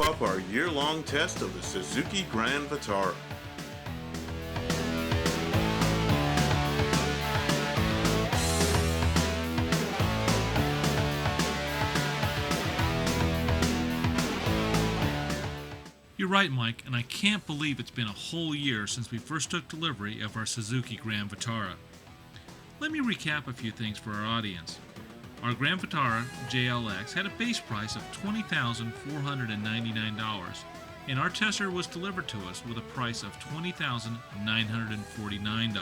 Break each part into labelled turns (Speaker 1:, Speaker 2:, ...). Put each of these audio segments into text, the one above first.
Speaker 1: off our year-long test of the Suzuki Grand Vitara.
Speaker 2: You're right, Mike, and I can't believe it's been a whole year since we first took delivery of our Suzuki Grand Vitara. Let me recap a few things for our audience. Our Grand Vitara JLX had a base price of $20,499, and our tester was delivered to us with a price of $20,949.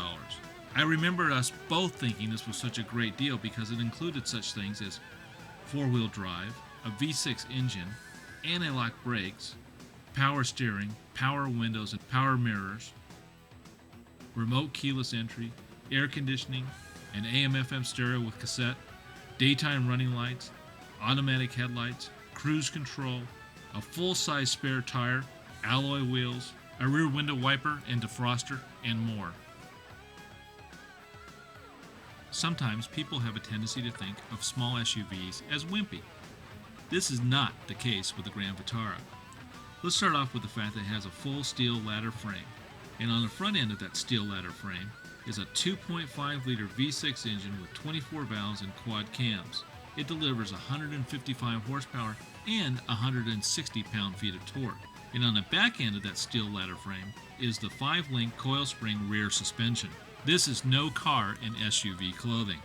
Speaker 2: I remember us both thinking this was such a great deal because it included such things as four-wheel drive, a V6 engine, anti-lock brakes, power steering, power windows and power mirrors, remote keyless entry, air conditioning, an AM/FM stereo with cassette, daytime running lights, automatic headlights, cruise control, a full-size spare tire, alloy wheels, a rear window wiper and defroster, and more. Sometimes people have a tendency to think of small SUVs as wimpy. This is not the case with the Grand Vitara. Let's start off with the fact that it has a full steel ladder frame, and on the front end of that steel ladder frame is a 2.5-liter V6 engine with 24 valves and quad cams. It delivers 155 horsepower and 160 pound-feet of torque. And on the back end of that steel ladder frame is the 5-link coil spring rear suspension. This is no car in SUV clothing.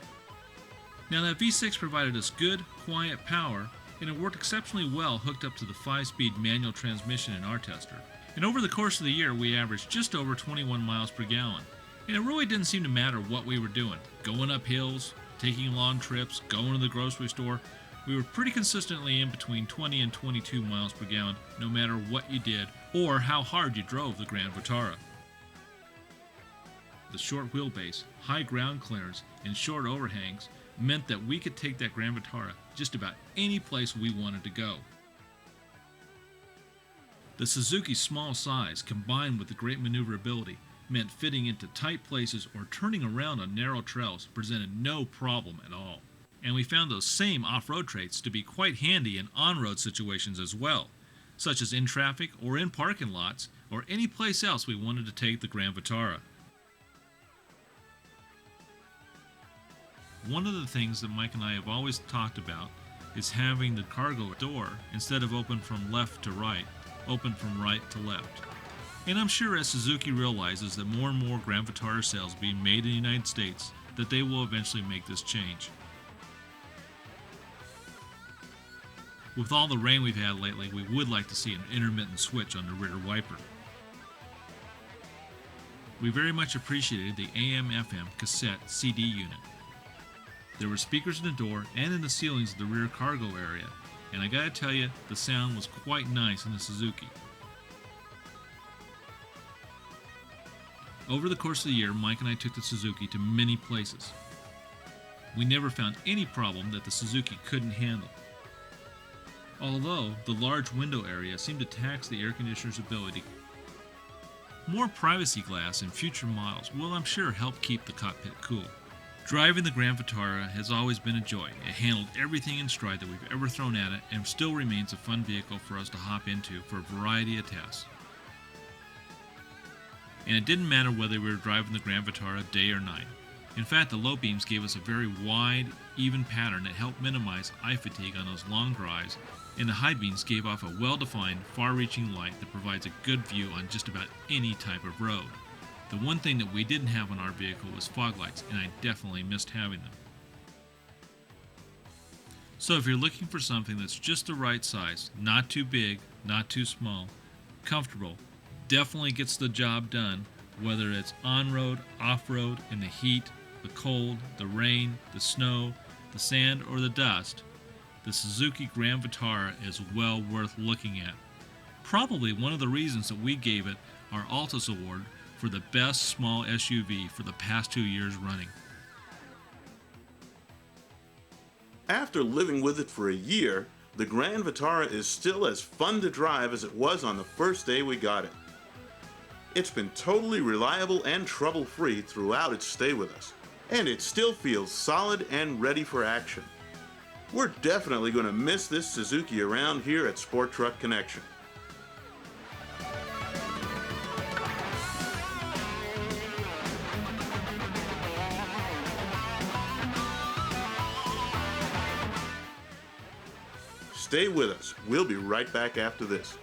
Speaker 2: Now that V6 provided us good, quiet power, and it worked exceptionally well hooked up to the 5-speed manual transmission in our tester. And over the course of the year, we averaged just over 21 miles per gallon. And it really didn't seem to matter what we were doing. Going up hills, taking long trips, going to the grocery store, we were pretty consistently in between 20 and 22 miles per gallon, no matter what you did or how hard you drove the Grand Vitara. The short wheelbase, high ground clearance, and short overhangs meant that we could take that Grand Vitara just about any place we wanted to go. The Suzuki's small size, combined with the great maneuverability, meant fitting into tight places or turning around on narrow trails presented no problem at all. And we found those same off-road traits to be quite handy in on-road situations as well, such as in traffic or in parking lots or any place else we wanted to take the Grand Vitara. One of the things that Mike and I have always talked about is having the cargo door, instead of open from left to right, open from right to left. And I'm sure as Suzuki realizes that more and more Grand Vitara sales being made in the United States, that they will eventually make this change. With all the rain we've had lately, we would like to see an intermittent switch on the rear wiper. We very much appreciated the AM/FM cassette CD unit. There were speakers in the door and in the ceilings of the rear cargo area, and I gotta tell you, the sound was quite nice in the Suzuki. Over the course of the year, Mike and I took the Suzuki to many places. We never found any problem that the Suzuki couldn't handle. Although the large window area seemed to tax the air conditioner's ability. More privacy glass in future models will, I'm sure, help keep the cockpit cool. Driving the Grand Vitara has always been a joy. It handled everything in stride that we've ever thrown at it and still remains a fun vehicle for us to hop into for a variety of tasks. And it didn't matter whether we were driving the Grand Vitara day or night. In fact, the low beams gave us a very wide, even pattern that helped minimize eye fatigue on those long drives, and the high beams gave off a well-defined, far-reaching light that provides a good view on just about any type of road. The one thing that we didn't have on our vehicle was fog lights, and I definitely missed having them. So if you're looking for something that's just the right size, not too big, not too small, comfortable, definitely gets the job done, whether it's on-road, off-road, in the heat, the cold, the rain, the snow, the sand, or the dust, the Suzuki Grand Vitara is well worth looking at. Probably one of the reasons that we gave it our Altus Award for the best small SUV for the past 2 years running.
Speaker 1: After living with it for a year, the Grand Vitara is still as fun to drive as it was on the first day we got it. It's been totally reliable and trouble-free throughout its stay with us, and it still feels solid and ready for action. We're definitely going to miss this Suzuki around here at Sport Truck Connection. Stay with us. We'll be right back after this.